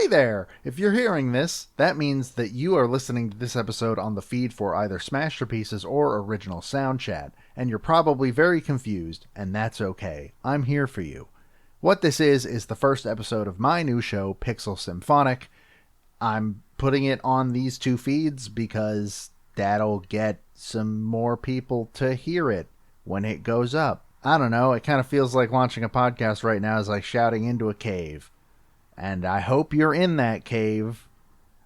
Hey there! If you're hearing this, that means that you are listening to this episode on the feed for either Smashterpieces or original Soundchat, and you're probably very confused, and that's okay. I'm here for you. What this is the first episode of my new show, Pixel Symphonic. I'm putting it on these two feeds because that'll get some more people to hear it when it goes up. I don't know, it kind of feels like launching a podcast right now is like shouting into a cave. And I hope you're in that cave.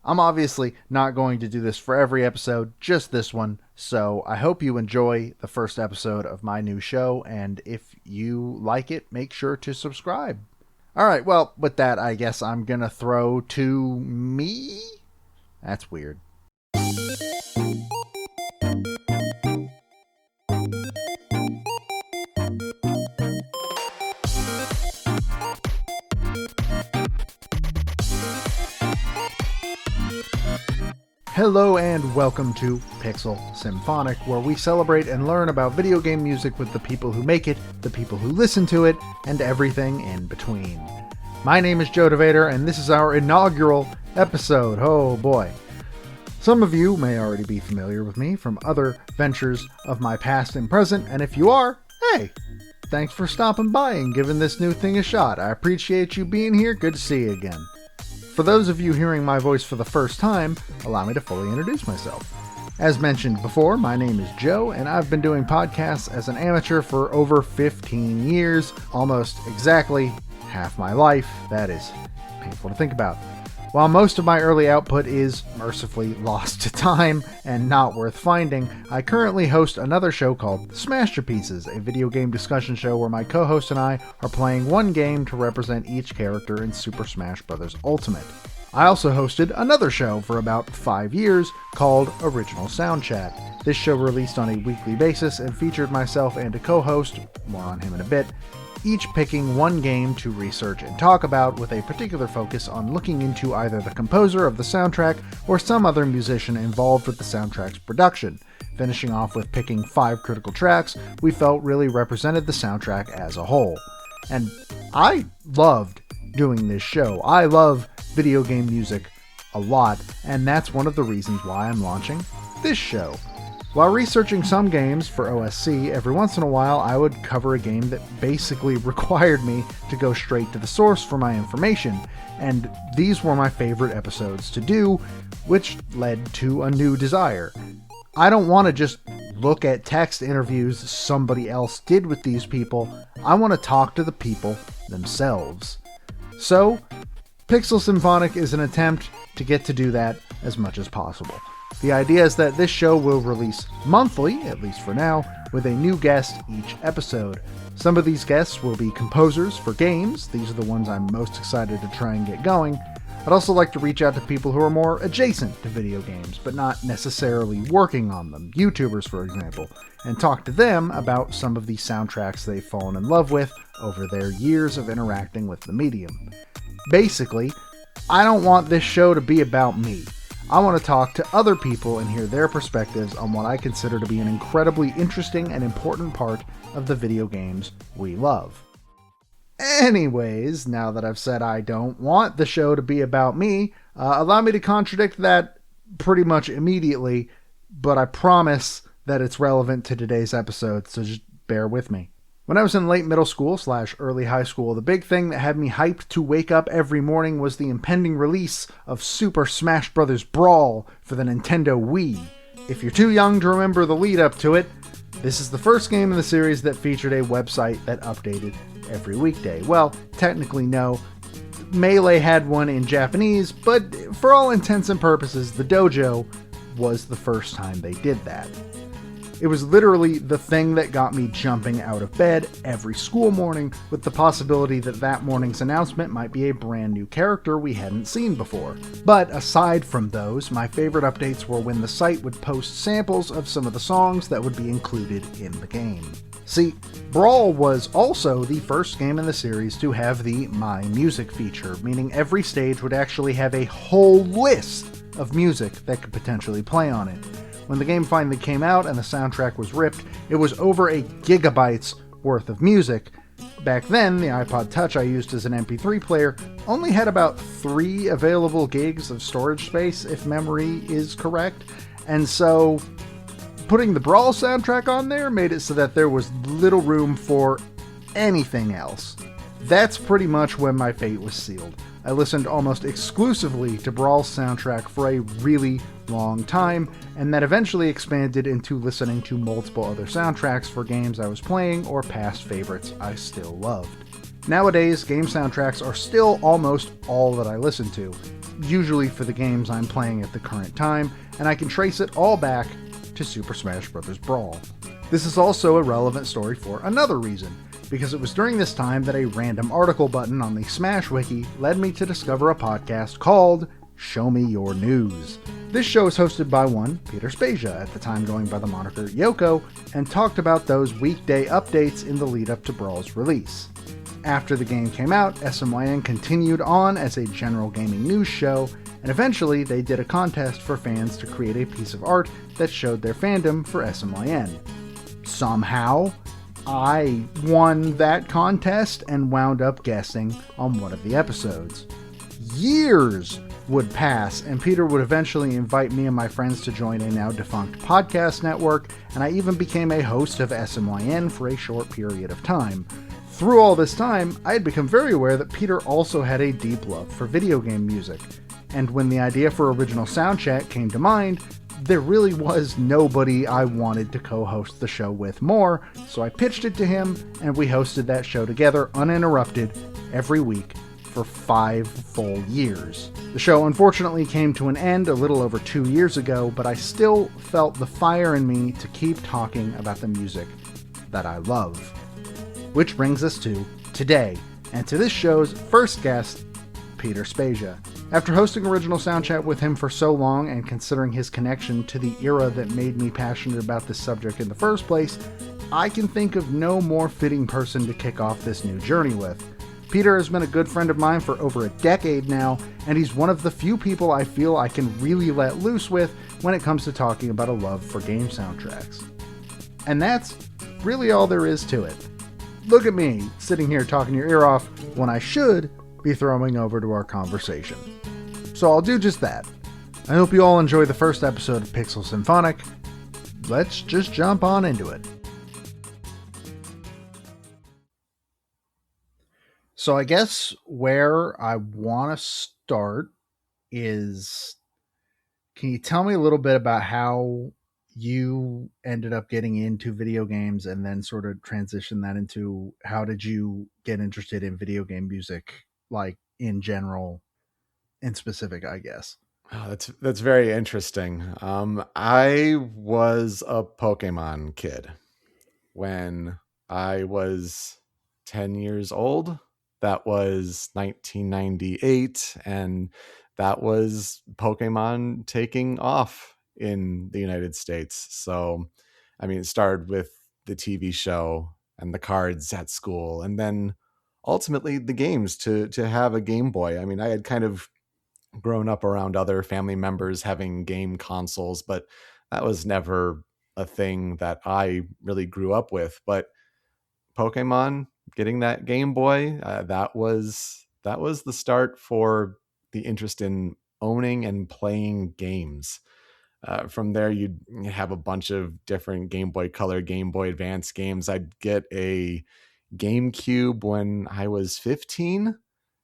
I'm obviously not going to do this for every episode, just this one. So I hope you enjoy the first episode of my new show. And if you like it, make sure to subscribe. All right, well, with that, I guess I'm going to throw to me. That's weird. Hello and welcome to Pixel Symphonic, where we celebrate and learn about video game music with the people who make it, the people who listen to it, and everything in between. My name is Joe DeVader, and this is our inaugural episode. Oh boy. Some of you may already be familiar with me from other ventures of my past and present, and if you are, hey, thanks for stopping by and giving this new thing a shot. I appreciate you being here. Good to see you again. For those of you hearing my voice for the first time, allow me to fully introduce myself. As mentioned before, my name is Joe, and I've been doing podcasts as an amateur for over 15 years, almost exactly half my life. That is painful to think about. While most of my early output is mercifully lost to time and not worth finding, I currently host another show called Smashterpieces, a video game discussion show where my co-host and I are playing one game to represent each character in Super Smash Bros. Ultimate. I also hosted another show for about 5 years called Original Soundchat. This show released on a weekly basis and featured myself and a co-host, more on him in a bit, each picking one game to research and talk about with a particular focus on looking into either the composer of the soundtrack or some other musician involved with the soundtrack's production, finishing off with picking 5 critical tracks we felt really represented the soundtrack as a whole. And I loved doing this show. I love video game music a lot, and that's one of the reasons why I'm launching this show. While researching some games for OSC, every once in a while I would cover a game that basically required me to go straight to the source for my information, and these were my favorite episodes to do, which led to a new desire. I don't want to just look at text interviews somebody else did with these people, I want to talk to the people themselves. So, Pixel Symphonic is an attempt to get to do that as much as possible. The idea is that this show will release monthly, at least for now, with a new guest each episode. Some of these guests will be composers for games. These are the ones I'm most excited to try and get going. I'd also like to reach out to people who are more adjacent to video games, but not necessarily working on them, YouTubers for example, and talk to them about some of the soundtracks they've fallen in love with over their years of interacting with the medium. Basically, I don't want this show to be about me. I want to talk to other people and hear their perspectives on what I consider to be an incredibly interesting and important part of the video games we love. Anyways, now that I've said I don't want the show to be about me, allow me to contradict that pretty much immediately, but I promise that it's relevant to today's episode, so just bear with me. When I was in late middle school / early high school, the big thing that had me hyped to wake up every morning was the impending release of Super Smash Bros. Brawl for the Nintendo Wii. If you're too young to remember the lead up to it, this is the first game in the series that featured a website that updated every weekday. Well, technically no. Melee had one in Japanese, but for all intents and purposes, the dojo was the first time they did that. It was literally the thing that got me jumping out of bed every school morning, with the possibility that that morning's announcement might be a brand new character we hadn't seen before. But aside from those, my favorite updates were when the site would post samples of some of the songs that would be included in the game. See, Brawl was also the first game in the series to have the My Music feature, meaning every stage would actually have a whole list of music that could potentially play on it. When the game finally came out and the soundtrack was ripped, it was over 1 gigabyte worth of music, Back then, the iPod Touch I used as an MP3 player only had about 3 available gigs of storage space, if memory is correct, and so putting the Brawl soundtrack on there made it so that there was little room for anything else. That's pretty much when my fate was sealed. I listened almost exclusively to Brawl's soundtrack for a really long time, and that eventually expanded into listening to multiple other soundtracks for games I was playing or past favorites I still loved. Nowadays, game soundtracks are still almost all that I listen to, usually for the games I'm playing at the current time, and I can trace it all back to Super Smash Bros. Brawl. This is also a relevant story for another reason, because it was during this time that a random article button on the Smash Wiki led me to discover a podcast called Show Me Your News. This show is hosted by one Peter Spezia, at the time going by the moniker Yoko, and talked about those weekday updates in the lead up to Brawl's release. After the game came out, SMYN continued on as a general gaming news show, and eventually they did a contest for fans to create a piece of art that showed their fandom for SMYN. Somehow, I won that contest and wound up guesting on one of the episodes. Years would pass, and Peter would eventually invite me and my friends to join a now defunct podcast network, and I even became a host of SMYN for a short period of time. Through all this time, I had become very aware that Peter also had a deep love for video game music, and when the idea for original Soundchat came to mind, there really was nobody I wanted to co-host the show with more, so I pitched it to him, and we hosted that show together uninterrupted every week for 5 full years. The show unfortunately came to an end a little over 2 years ago, but I still felt the fire in me to keep talking about the music that I love. Which brings us to today, and to this show's first guest, Peter Spezia. After hosting Original Soundchat with him for so long, and considering his connection to the era that made me passionate about this subject in the first place, I can think of no more fitting person to kick off this new journey with. Peter has been a good friend of mine for over a decade now, and he's one of the few people I feel I can really let loose with when it comes to talking about a love for game soundtracks. And that's really all there is to it. Look at me, sitting here talking your ear off when I should be throwing over to our conversation. So I'll do just that. I hope you all enjoy the first episode of Pixel Symphonic. Let's just jump on into it. So I guess where I want to start is, can you tell me a little bit about how you ended up getting into video games and then sort of transition that into how did you get interested in video game music, like in general, in specific, I guess. Oh, that's very interesting. I was a Pokemon kid when I was 10 years old. That was 1998, and that was Pokemon taking off in the United States. So, I mean, it started with the TV show and the cards at school, and then ultimately the games to have a Game Boy. I mean, I had kind of grown up around other family members having game consoles, but that was never a thing that I really grew up with. But Pokemon, getting that Game Boy, that was the start for the interest in owning and playing games. From there, you'd have a bunch of different Game Boy Color, Game Boy Advance games. I'd get a GameCube when I was 15,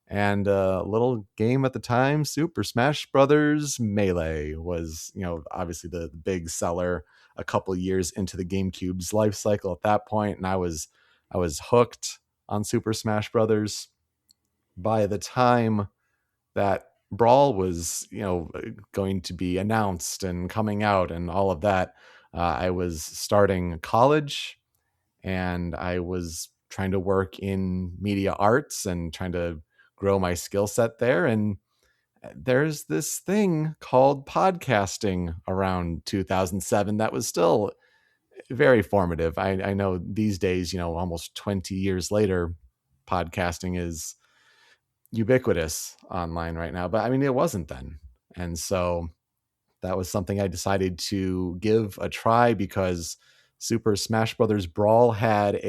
and a little game at the time, Super Smash Brothers Melee, was, obviously the big seller a couple years into the GameCube's life cycle at that point, and I was hooked on Super Smash Brothers. By the time that Brawl was, going to be announced and coming out and all of that, I was starting college, and I was trying to work in media arts and trying to grow my skill set there. And there's this thing called podcasting around 2007 that was still very formative. I know these days, almost 20 years later, podcasting is ubiquitous online right now, but I mean, it wasn't then. And so that was something I decided to give a try because Super Smash Brothers Brawl had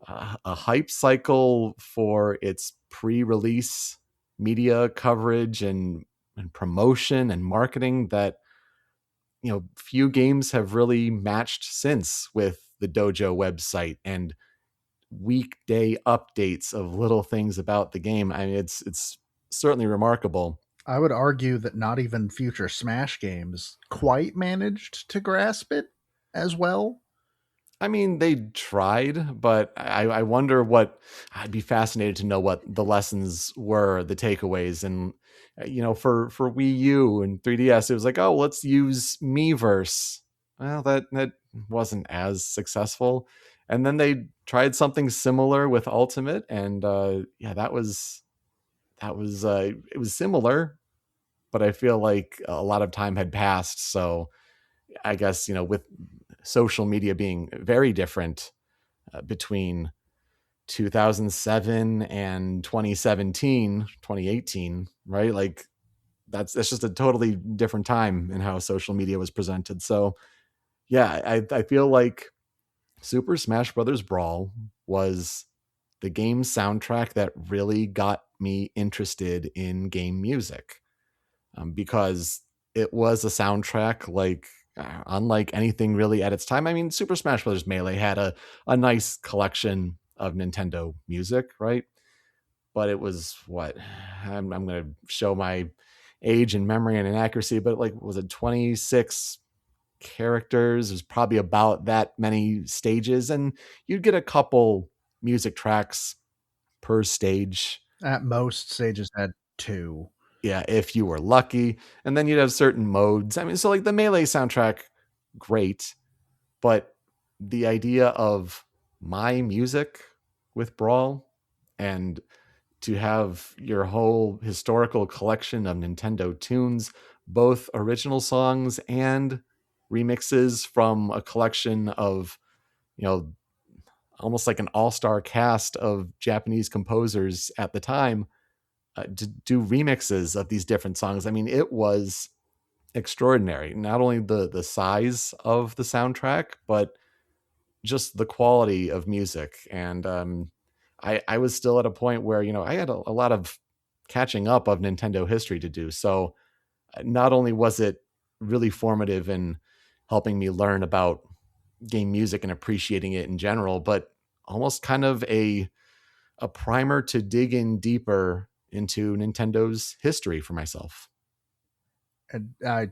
a hype cycle for its pre-release media coverage and promotion and marketing that few games have really matched since, with the dojo website and weekday updates of little things about the game. I mean, it's certainly remarkable. I would argue that not even future Smash games quite managed to grasp it as well. I mean, they tried, but I wonder what. I'd be fascinated to know what the lessons were, the takeaways, and for Wii U and 3DS, it was like, oh, let's use Miiverse. Well, that wasn't as successful, and then they tried something similar with Ultimate, and yeah, that was it was similar, but I feel like a lot of time had passed, so I guess with social media being very different between 2007 and 2017, 2018, right? Like that's just a totally different time in how social media was presented. So yeah, I feel like Super Smash Brothers Brawl was the game soundtrack that really got me interested in game music, because it was a soundtrack like unlike anything really at its time. I mean, Super Smash Bros. Melee had a nice collection of Nintendo music, right? But it was what I'm going to show my age and memory and inaccuracy, but like, was it 26 characters? There's probably about that many stages, and you'd get a couple music tracks per stage. At most, stages had two. Yeah, if you were lucky. And then you'd have certain modes. I mean, so like the Melee soundtrack, great. But the idea of my music with Brawl, and to have your whole historical collection of Nintendo tunes, both original songs and remixes from a collection of, you know, almost like an all-star cast of Japanese composers at the time, to do remixes of these different songs. I mean, it was extraordinary. Not only the size of the soundtrack, but just the quality of music. And I was still at a point where I had a lot of catching up of Nintendo history to do. So not only was it really formative in helping me learn about game music and appreciating it in general, but almost kind of a primer to dig in deeper into Nintendo's history for myself. And I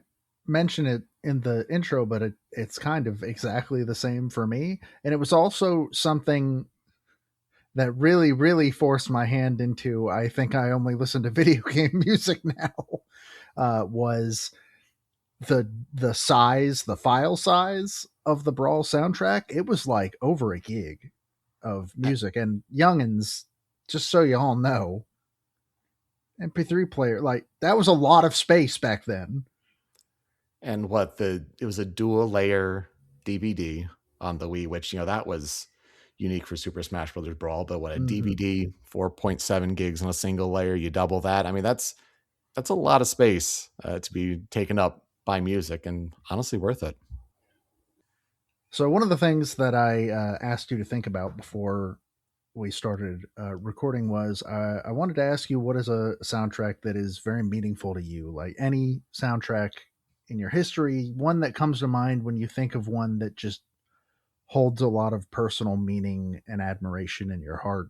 mentioned it in the intro, but it's kind of exactly the same for me. And it was also something that really, really forced my hand into. I think I only listen to video game music now. Was the size, the file size of the Brawl soundtrack? It was like over a gig of music. And youngins, just so you all know, MP3 player, like that was a lot of space back then. And it was a dual layer DVD on the Wii, which that was unique for Super Smash Brothers Brawl. But what, a Mm-hmm. DVD, 4.7 gigs on a single layer, you double that. I mean, that's a lot of space to be taken up by music, and honestly worth it. So one of the things that I asked you to think about before we started recording was I wanted to ask you, what is a soundtrack that is very meaningful to you? Like any soundtrack in your history, one that comes to mind when you think of one that just holds a lot of personal meaning and admiration in your heart.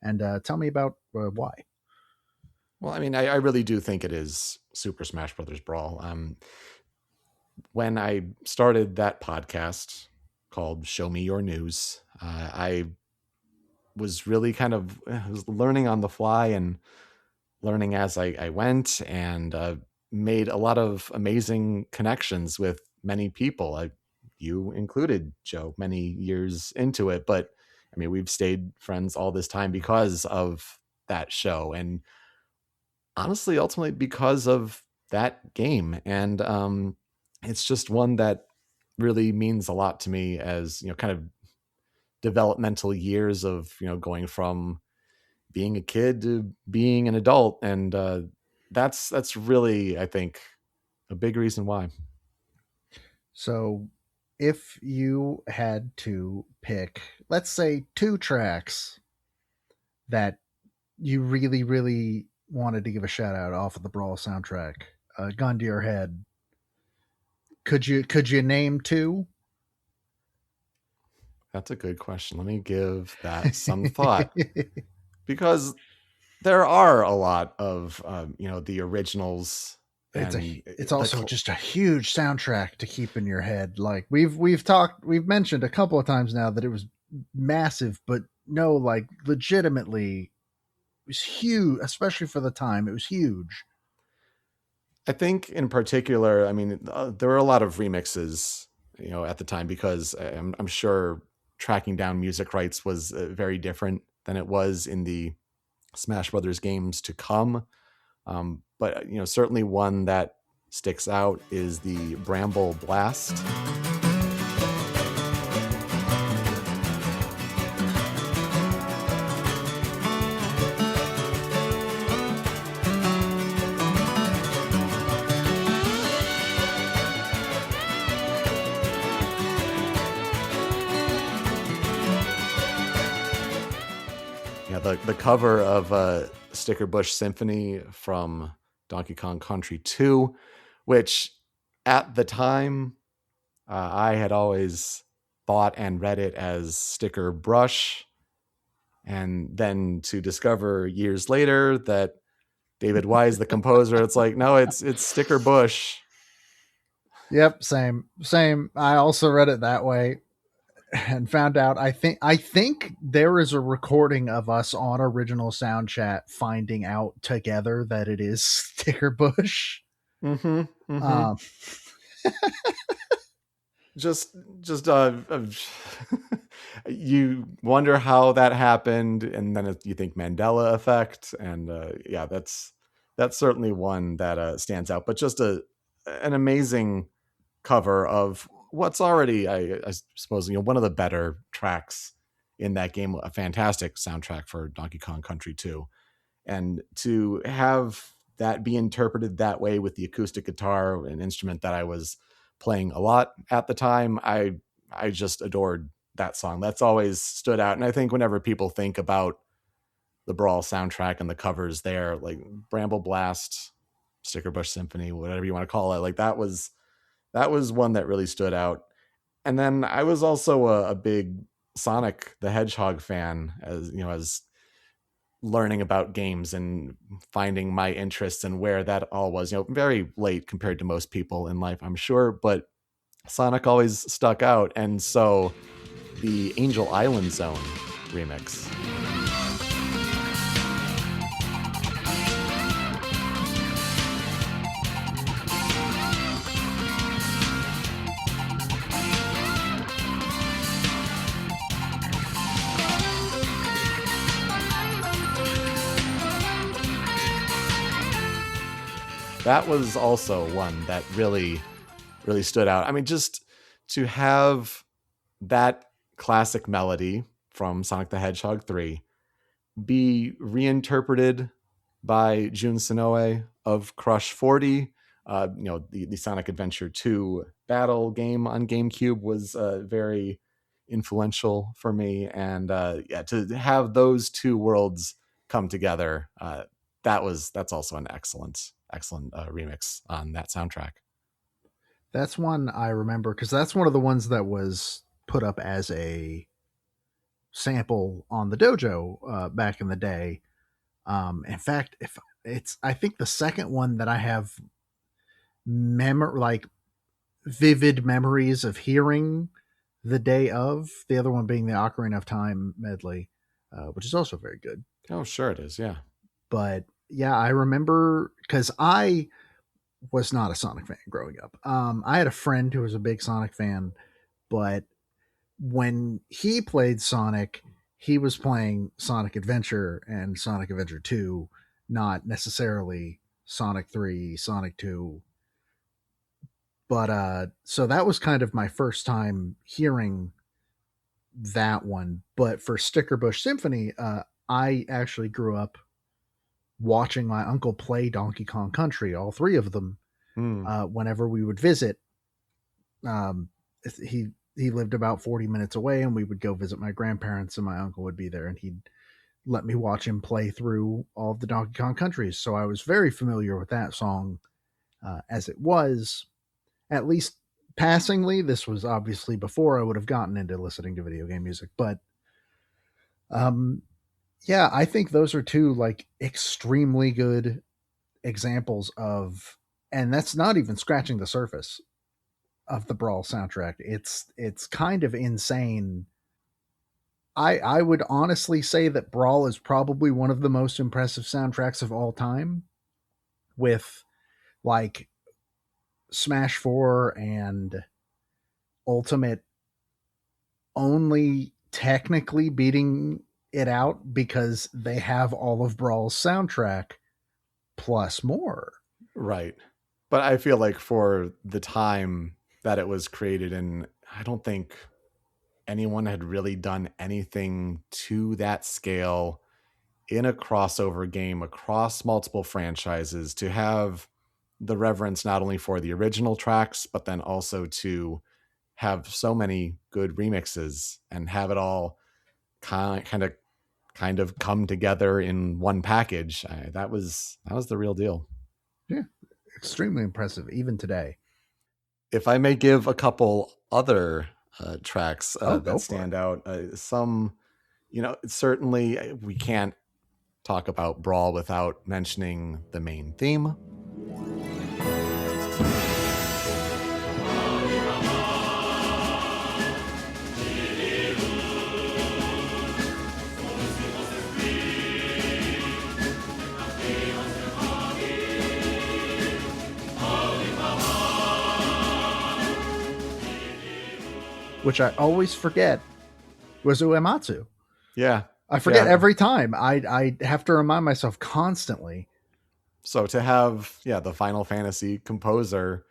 And tell me about why. Well, I mean, I really do think it is Super Smash Brothers Brawl. When I started that podcast called Show Me Your News, I was really kind of was learning on the fly and learning as I went, and made a lot of amazing connections with many people. You included, Joe, many years into it, but I mean, we've stayed friends all this time because of that show, and honestly, ultimately because of that game. And it's just one that really means a lot to me, as kind of developmental years of going from being a kid to being an adult, and that's really, I think, a big reason why. So if you had to pick, let's say, two tracks that you really, really wanted to give a shout out off of the Brawl soundtrack, gun to your head, could you name two? That's a good question. Let me give that some thought, because there are a lot of the originals and It's the also just a huge soundtrack to keep in your head. Like we've mentioned a couple of times now that it was massive, but no, like legitimately it was huge, especially for the time. It was huge. I think in particular, I mean, there were a lot of remixes, at the time, because I'm sure tracking down music rights was very different than it was in the Smash Brothers games to come. But certainly one that sticks out is the Bramble Blast. Yeah, the cover of Sticker Bush Symphony from Donkey Kong Country 2, which at the time I had always thought and read it as Sticker Brush. And then to discover years later that David Wise, the composer, it's like, no, it's Sticker Bush. Yep, same. I also read it that way and found out. I think there is a recording of us on original Soundchat finding out together that it is Sticker Bush. Mm-hmm. Mm-hmm. Um, just you wonder how that happened, and then you think Mandela effect, and yeah, that's certainly one that stands out. But just an amazing cover of what's already, I suppose, one of the better tracks in that game, a fantastic soundtrack for Donkey Kong Country 2. And to have that be interpreted that way with the acoustic guitar, an instrument that I was playing a lot at the time, I just adored that song. That's always stood out. And I think whenever people think about the Brawl soundtrack and the covers there, like Bramble Blast, Sticker Bush Symphony, whatever you want to call it, like that was one that really stood out. And then I was also a big Sonic the Hedgehog fan, as learning about games and finding my interests and where that all was, very late compared to most people in life, I'm sure, but Sonic always stuck out. And so the Angel Island Zone remix. That was also one that really, really stood out. I mean, just to have that classic melody from Sonic the Hedgehog 3 be reinterpreted by Jun Sonoe of Crush 40. The Sonic Adventure 2 battle game on GameCube was very influential for me. And yeah, to have those two worlds come together, that's also an excellent remix on that soundtrack. that's one I remember because that's one of the ones that was put up as a sample on the dojo back in the day. In fact, if it's, I think the second one that I have like vivid memories of hearing the day of. The other one being the Ocarina of Time medley, which is also very good. Oh, sure it is. Yeah. But yeah, I remember because I was not a Sonic fan growing up. I had a friend who was a big Sonic fan, but when he played Sonic, he was playing Sonic Adventure and Sonic Adventure 2, not necessarily Sonic 3, Sonic 2. But so that was kind of my first time hearing that one. But for Sticker Bush Symphony, I actually grew up watching my uncle play Donkey Kong Country, all three of them, Mm. whenever we would visit. he lived about 40 minutes away, and we would go visit my grandparents, and my uncle would be there, and he'd let me watch him play through all of the Donkey Kong countries. So I was very familiar with that song as it was, at least passingly. This was obviously before I would have gotten into listening to video game music, but um, yeah, I think those are two like extremely good examples of, and that's not even scratching the surface of the Brawl soundtrack. It's kind of insane. I would honestly say that Brawl is probably one of the most impressive soundtracks of all time, with like Smash 4 and Ultimate only technically beating it out because they have all of Brawl's soundtrack plus more. Right. But I feel like for the time that it was created in, I don't think anyone had really done anything to that scale in a crossover game across multiple franchises, to have the reverence not only for the original tracks, but then also to have so many good remixes and have it all kind of come together in one package. That was the real deal. Yeah, extremely impressive even today. If I may give a couple other tracks Oh, go that for it. stand out, some, certainly we can't talk about Brawl without mentioning the main theme. Which I always forget was Uematsu. Yeah. I forget Yeah. every time. I have to remind myself constantly. So to have, the Final Fantasy composer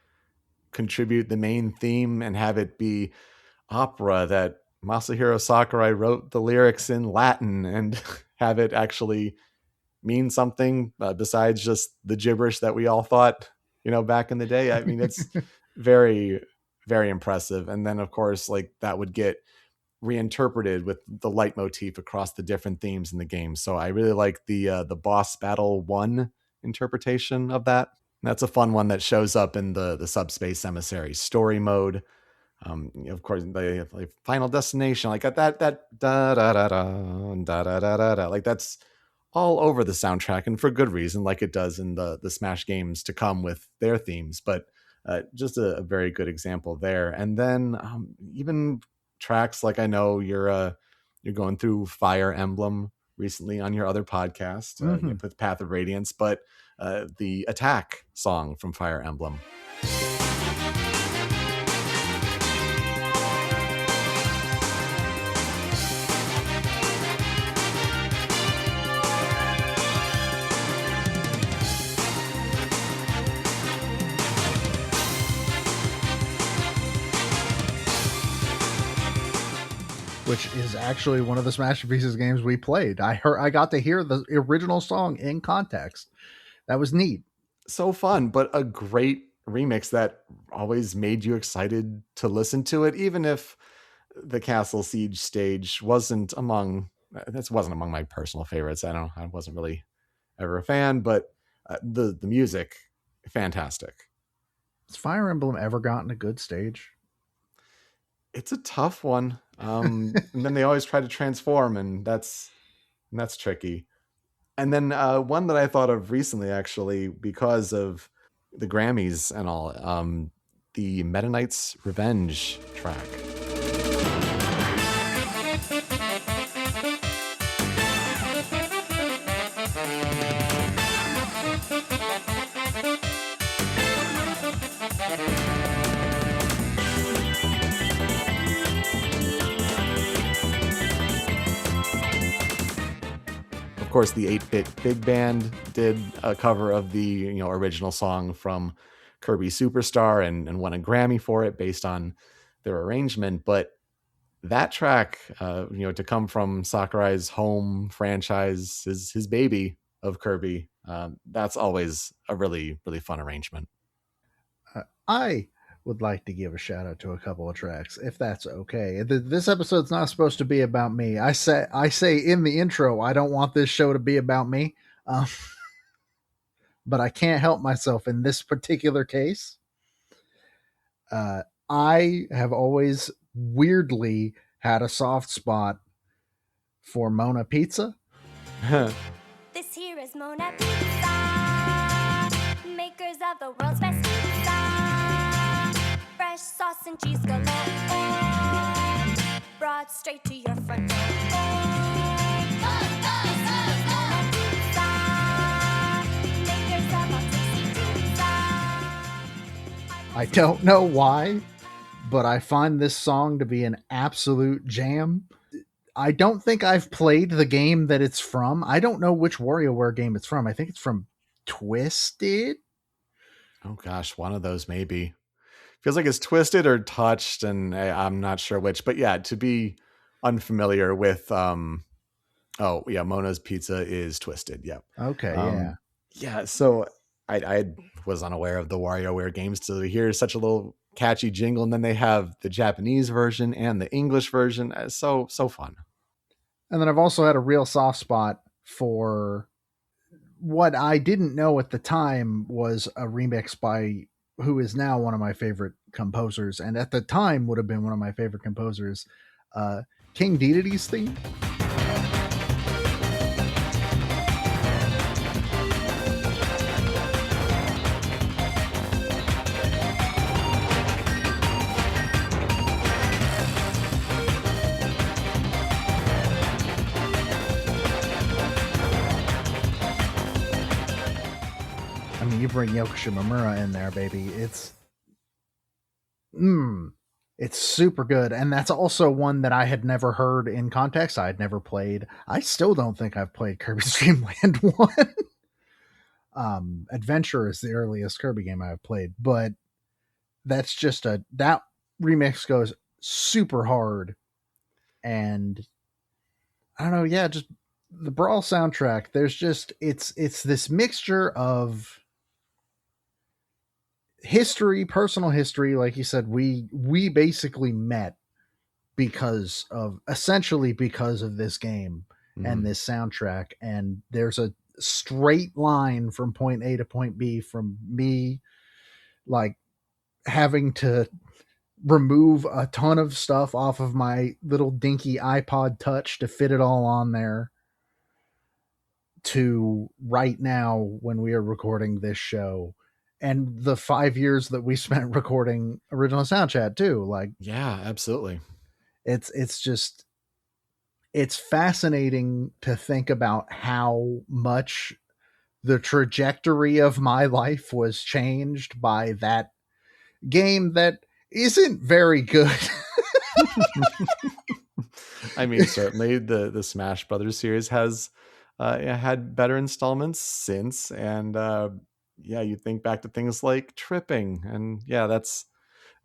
contribute the main theme and have it be opera that Masahiro Sakurai wrote the lyrics in Latin and have it actually mean something besides just the gibberish that we all thought, back in the day. I mean, it's very, very impressive. And then, of course, like that would get reinterpreted with the leitmotif across the different themes in the game. So I really like the boss battle 1 interpretation of that. That's a fun one that shows up in the Subspace Emissary story mode. Of course, the like Final Destination, like that da da da da da da da da, like that's all over the soundtrack, and for good reason, like it does in the Smash games to come with their themes. But just a very good example there. And then even tracks like, I know you're going through Fire Emblem recently on your other podcast with Path of Radiance, but the Attack song from Fire Emblem. Which is actually one of the Smashterpieces games we played. I got to hear the original song in context. That was neat. So fun, but a great remix that always made you excited to listen to it, even if the Castle Siege stage wasn't among my personal favorites. I wasn't really ever a fan, but the music, fantastic. Has Fire Emblem ever gotten a good stage? It's a tough one. And then they always try to transform, and that's tricky. And then one that I thought of recently, actually, because of the Grammys and all, the Meta Knight's Revenge track. Of course, the 8-Bit Big Band did a cover of the original song from Kirby Superstar and won a Grammy for it based on their arrangement. But that track, to come from Sakurai's home franchise, his baby of Kirby, that's always a really, really fun arrangement. I would like to give a shout out to a couple of tracks, if that's okay. This episode's not supposed to be about me. I say in the intro, I don't want this show to be about me, um, but I can't help myself in this particular case. I have always weirdly had a soft spot for Mona Pizza. This here is Mona Pizza, makers of the world's best pizza. Fresh sauce and cheese galore, brought straight to your front door. Mona Pizza, makers of all tasty pizza. I don't know why, but I find this song to be an absolute jam. I don't think I've played the game that it's from. I don't know which WarioWare game it's from. I think it's from Twisted. Oh gosh, one of those maybe. Feels like it's Twisted or Touched, and I'm not sure which. But yeah, to be unfamiliar with, Mona's Pizza is Twisted. Yep. Okay, yeah. Yeah, so I was unaware of the WarioWare games to hear such a little catchy jingle, and then they have the Japanese version and the English version. So fun. And then I've also had a real soft spot for what I didn't know at the time was a remix by who is now one of my favorite composers, and at the time would have been one of my favorite composers, King Dedede's theme. I mean, you bring Yoko Shimomura in there, baby. It's super good. And that's also one that I had never heard in context. I had never played. I still don't think I've played Kirby's Dream Land 1. Adventure is the earliest Kirby game I've played, but that's just that remix goes super hard. And I don't know, yeah, just the Brawl soundtrack, it's this mixture of history, personal history. Like you said, we basically met essentially because of this game and this soundtrack, and there's a straight line from point A to point B from me like having to remove a ton of stuff off of my little dinky iPod Touch to fit it all on there, to right now when we are recording this show, and the 5 years that we spent recording original Soundchat too. Like, yeah, absolutely. It's just, it's fascinating to think about how much the trajectory of my life was changed by that game that isn't very good. I mean, certainly the Smash Brothers series has had better installments since, and you think back to things like Tripping, and that's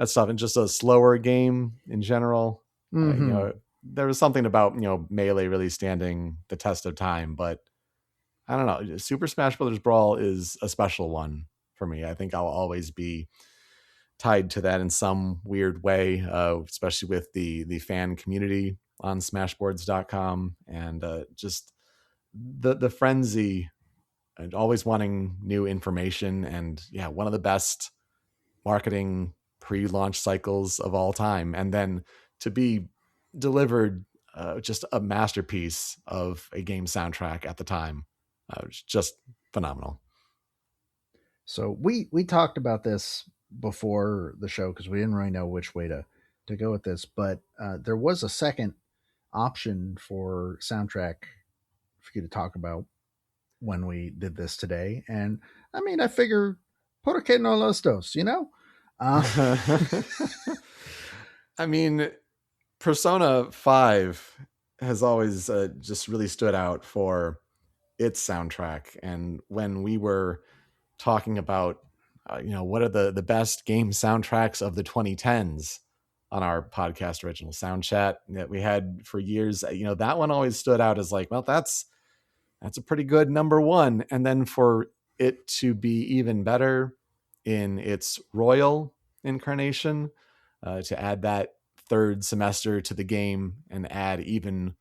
stuff, and just a slower game in general. Mm-hmm. There was something about Melee really standing the test of time, but I don't know. Super Smash Brothers Brawl is a special one for me. I think I'll always be tied to that in some weird way, especially with the fan community on smashboards.com, and just the frenzy and always wanting new information. And one of the best marketing pre-launch cycles of all time. And then to be delivered just a masterpiece of a game soundtrack at the time, was just phenomenal. So we talked about this before the show because we didn't really know which way to go with this, but there was a second option for soundtrack for you to talk about when we did this today. And I mean, I figure, por qué no los dos, I mean, Persona 5 has always just really stood out for its soundtrack. And when we were talking about, what are the best game soundtracks of the 2010s on our podcast, Original Soundchat, that we had for years, that one always stood out as like, well, that's a pretty good number one. And then for it to be even better in its royal incarnation, to add that third semester to the game and add even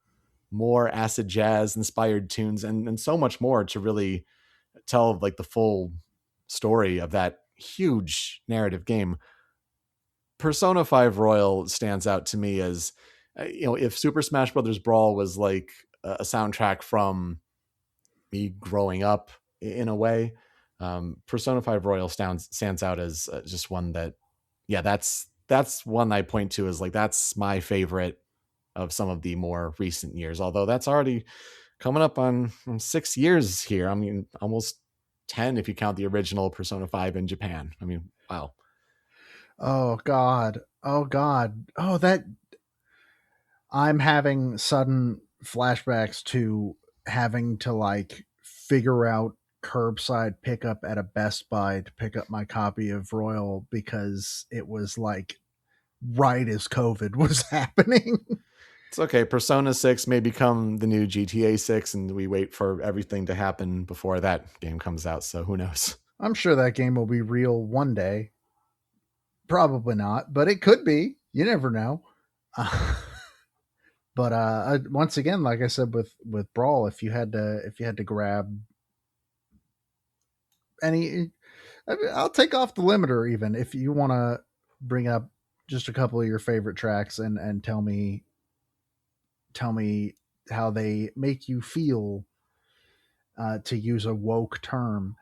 more acid jazz inspired tunes and so much more to really tell like the full story of that huge narrative game. Persona 5 Royal stands out to me as, if Super Smash Brothers Brawl was like a soundtrack from me growing up in a way, Persona 5 Royal stands out as just one that, yeah, that's one I point to as like, that's my favorite of some of the more recent years, although that's already coming up on 6 years here. I mean, almost 10 if you count the original Persona 5 in Japan. I mean, wow. Oh God. Oh, that I'm having sudden flashbacks to having to like figure out curbside pickup at a Best Buy to pick up my copy of Royal because it was like right as COVID was happening. It's okay. Persona 6 may become the new GTA 6, and we wait for everything to happen before that game comes out. So who knows? I'm sure that game will be real one day. Probably not, but it could be. You never know. But once again, like I said with Brawl, if you had to grab any, I'll take off the limiter even if you want to bring up just a couple of your favorite tracks and tell me how they make you feel, to use a woke term.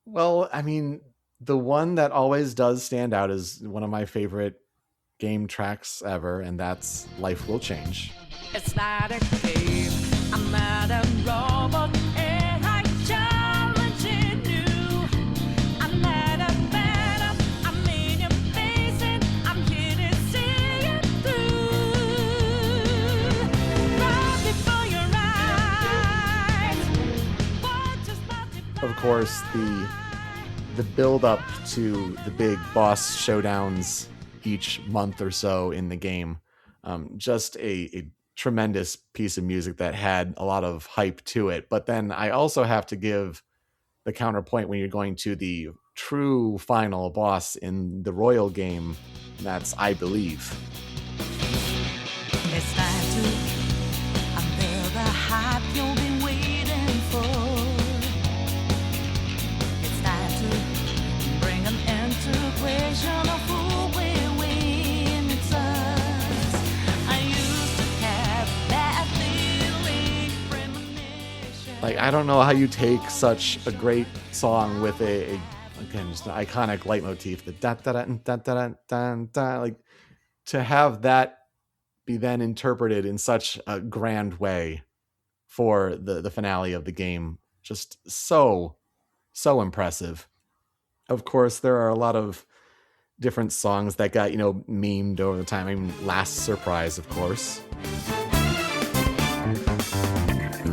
Well, I mean, the one that always does stand out is one of my favorite game tracks ever, and that's Life Will Change. It's not a game, I'm not a robot, and I challenge you. I'm not a phantom, I'm in your face, and I'm here to see it through. Right before your eyes. Of course, the build up to the big boss showdowns each month or so in the game, just a tremendous piece of music that had a lot of hype to it. But then I also have to give the counterpoint when you're going to the true final boss in the Royal game, and that's I Believe. It's time to unveil the hype you've been waiting for. It's time to bring an integration of who we win. It's us. I used to have that feeling premonition. Like, I don't know how you take such a great song with again, just an iconic leitmotif, the da da da da da da da, like, to have that be then interpreted in such a grand way for the finale of the game, just so impressive. Of course, there are a lot of different songs that got, memed over the time. I mean, Last Surprise, of course.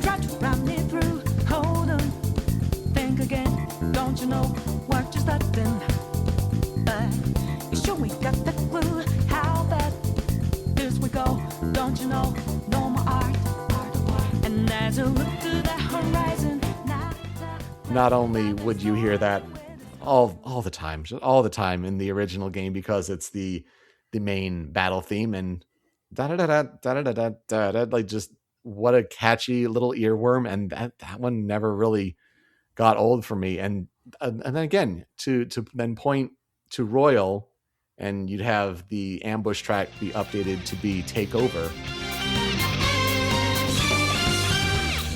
Try to run me through. Hold on, think again. Don't you know what you're starting? But you sure we got the clue. How bad this we go? Don't you know? No more art. And as you look to the horizon, Not only would you hear that all the time, just all the time in the original game, because it's the main battle theme, and da da da da da da da da da, like, just what a catchy little earworm, and that one never really got old for me. And then again, to then point to Royal, and you'd have the ambush track be updated to be Take Over.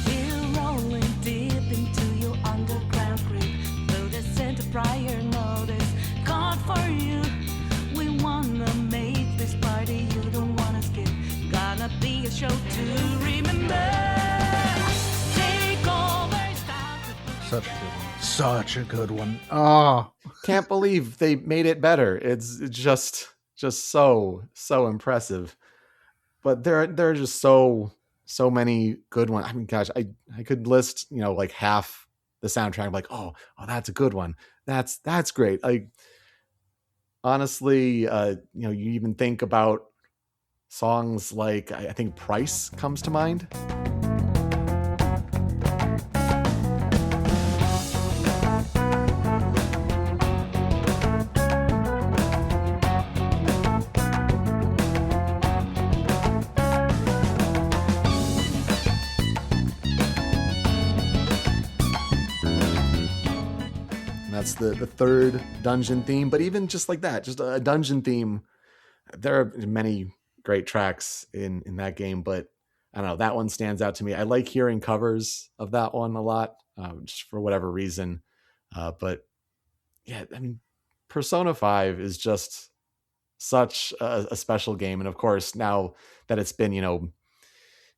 we're rolling deep into your underground grip. Though the center prior notice caught for you. We wanna make this party you don't wanna skip. Gonna be a show to remember. Take over, start to Such a good one. Oh, Can't believe they made it better. It's just so impressive. But there are just so many good ones. I mean, gosh, I could list, like half the soundtrack. I'm like, oh, that's a good one. That's great. Like, honestly, you even think about songs like, I think Price comes to mind. That's the third dungeon theme. But even just like that, just a dungeon theme, there are many great tracks in that game, but I don't know, that one stands out to me. I like hearing covers of that one a lot, just for whatever reason. But yeah, I mean, Persona 5 is just such a special game. And of course, now that it's been,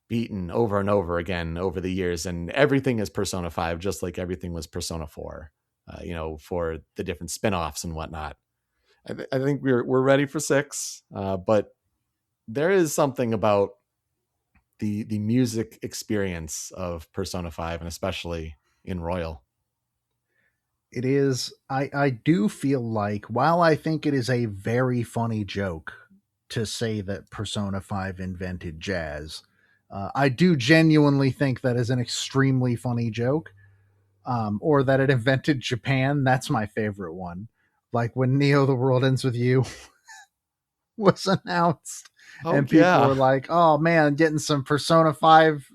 beaten over and over again over the years, and everything is Persona 5, just like everything was Persona 4, for the different spin-offs and whatnot. I think we're ready for 6, but there is something about the music experience of Persona 5, and especially in Royal. It is. I do feel like, while I think it is a very funny joke to say that Persona 5 invented jazz, I do genuinely think that is an extremely funny joke. Or that it invented Japan. That's my favorite one. Like when Neo the World Ends With You was announced, Oh and people yeah. were like, oh man, getting some Persona 5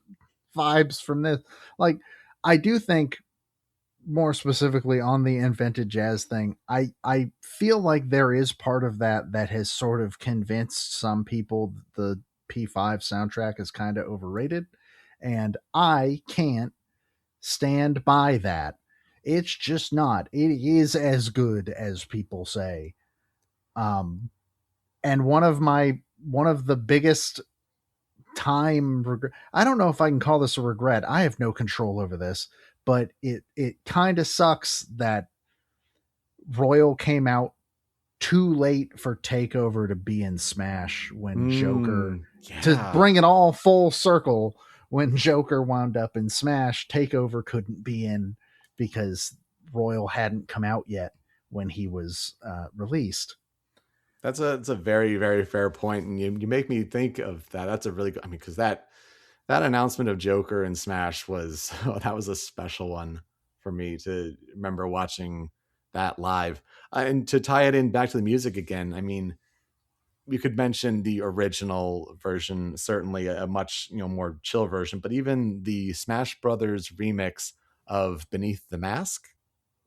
vibes from this. Like, I do think, more specifically on the invented jazz thing, I feel like there is part of that has sort of convinced some people that the P5 soundtrack is kind of overrated, and I can't stand by that. It's just not. It is as good as people say. And one of the biggest I don't know if I can call this a regret. I have no control over this, but it kind of sucks that Royal came out too late for Takeover to be in Smash when Joker, Yeah. to bring it all full circle, when Joker wound up in Smash, Takeover couldn't be in because Royal hadn't come out yet when he was released. That's a very, very fair point, and you make me think of that. That's a really good. I mean, because that announcement of Joker and Smash was that was a special one for me to remember watching that live. And to tie it in back to the music again, I mean, you could mention the original version, certainly a much more chill version, but even the Smash Brothers remix of Beneath the Mask,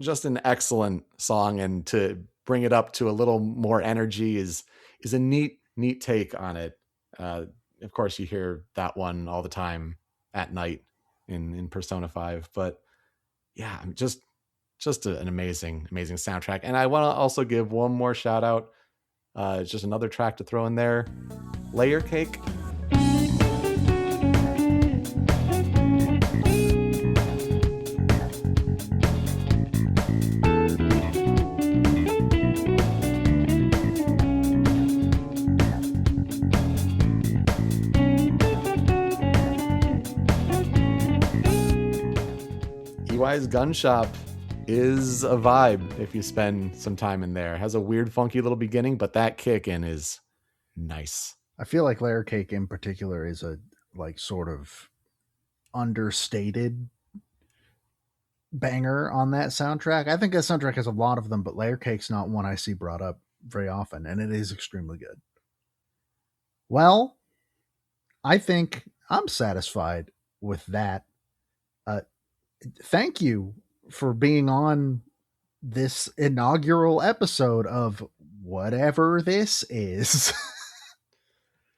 just an excellent song, and to bring it up to a little more energy is a neat take on it. Of course, you hear that one all the time at night in Persona 5, but yeah, just an amazing soundtrack. And I want to also give one more shout out. Just another track to throw in there, Layer Cake. EY's Gun Shop is a vibe if you spend some time in there. It has a weird, funky little beginning, but that kick in is nice. I feel like Layer Cake in particular is a sort of understated banger on that soundtrack. I think that soundtrack has a lot of them, but Layer Cake's not one I see brought up very often, and it is extremely good. Well, I think I'm satisfied with that. Thank you for being on this inaugural episode of whatever this is.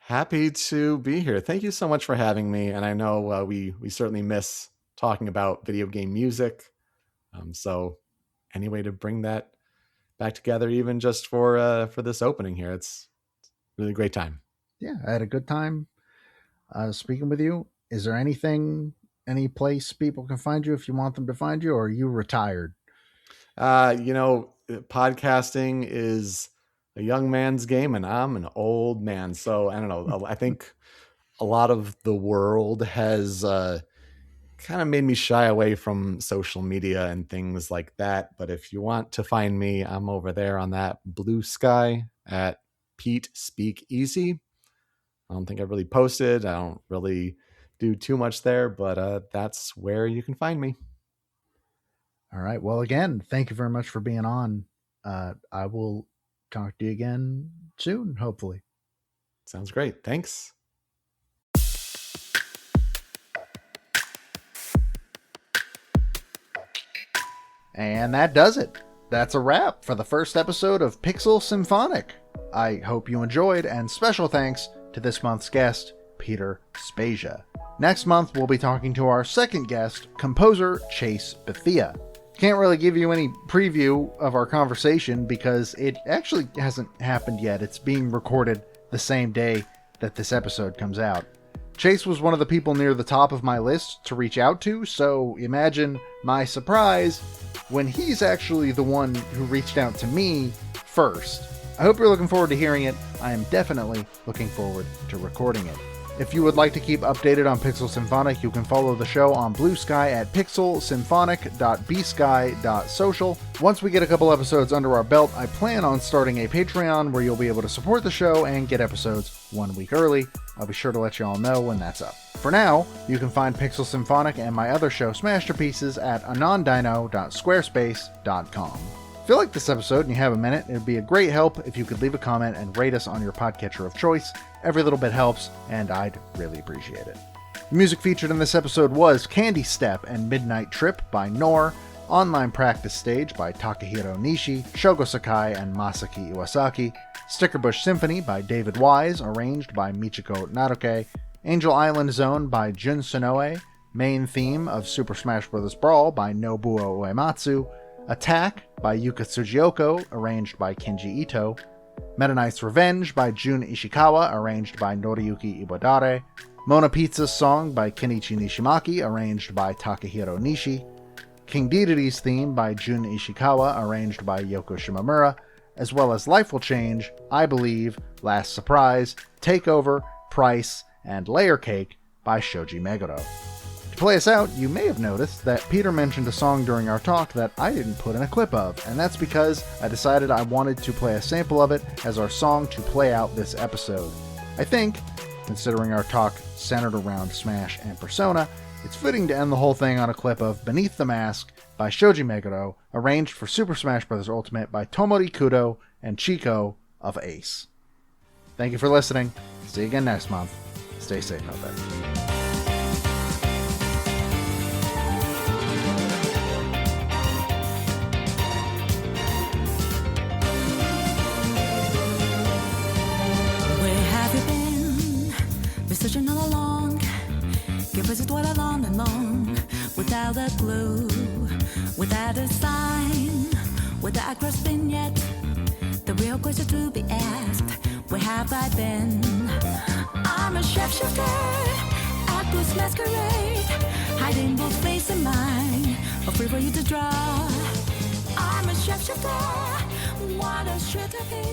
Happy to be here. Thank you so much for having me. And I know we certainly miss talking about video game music. So any way to bring that back together, even just for this opening here, it's really a great time. Yeah, I had a good time speaking with you. Is there any place people can find you if you want them to find you, or are you retired? Podcasting is a young man's game, and I'm an old man. So I don't know. I think a lot of the world has kind of made me shy away from social media and things like that. But if you want to find me, I'm over there on that blue sky at Pete Speak Easy. I don't think I've really posted. I don't really do too much there, but that's where you can find me. All right. Well, again, thank you very much for being on. I will talk to you again soon, hopefully. Sounds great. Thanks. And that does it. that's a wrap for the first episode of Pixel Symphonic. I hope you enjoyed, and special thanks to this month's guest, Peter Spezia. Next month, we'll be talking to our second guest, composer Chase Bethia. Can't really give you any preview of our conversation because it actually hasn't happened yet. It's being recorded the same day that this episode comes out. Chase was one of the people near the top of my list to reach out to, so imagine my surprise when he's actually the one who reached out to me first. I hope you're looking forward to hearing it. I am definitely looking forward to recording it. If you would like to keep updated on Pixel Symphonic, you can follow the show on Blue Sky at pixelsymphonic.bsky.social. Once we get a couple episodes under our belt, I plan on starting a Patreon where you'll be able to support the show and get episodes 1 week early. I'll be sure to let you all know when that's up. For now, you can find Pixel Symphonic and my other show, Smashterpieces, at anondino.squarespace.com. If you like this episode and you have a minute, it would be a great help if you could leave a comment and rate us on your podcatcher of choice. Every little bit helps, and I'd really appreciate it. The music featured in this episode was Candy Step and Midnight Trip by Nor, Online Practice Stage by Takahiro Nishi, Shogo Sakai and Masaki Iwasaki, Stickerbush Symphony by David Wise, arranged by Michiko Naruke, Angel Island Zone by Jun Sonoe, Main Theme of Super Smash Bros. Brawl by Nobuo Uematsu, Attack by Yuka Tsujioko, arranged by Kenji Ito, Meta Knight's Revenge by Jun Ishikawa, arranged by Noriyuki Iwadare, Mona Pizza's Song by Kenichi Nishimaki, arranged by Takahiro Nishi, King Dedede's Theme by Jun Ishikawa, arranged by Yoko Shimomura, as well as Life Will Change, I Believe, Last Surprise, Takeover, Price, and Layer Cake by Shoji Meguro. To play us out, you may have noticed that Peter mentioned a song during our talk that I didn't put in a clip of, and that's because I decided I wanted to play a sample of it as our song to play out this episode. I think, considering our talk centered around Smash and Persona, it's fitting to end the whole thing on a clip of Beneath the Mask by Shoji Meguro, arranged for Super Smash Bros. Ultimate by Tomori Kudo and Chico of Ace. Thank you for listening. See you again next month. Stay safe out there. Searching all along, give us a dwell along and long, without a clue, without a sign, without grasping yet. The real question to be asked: where have I been? I'm a shapeshifter, Atlas masquerade, hiding both face and mind, afraid for you to draw. I'm a shapeshifter, what a trickery.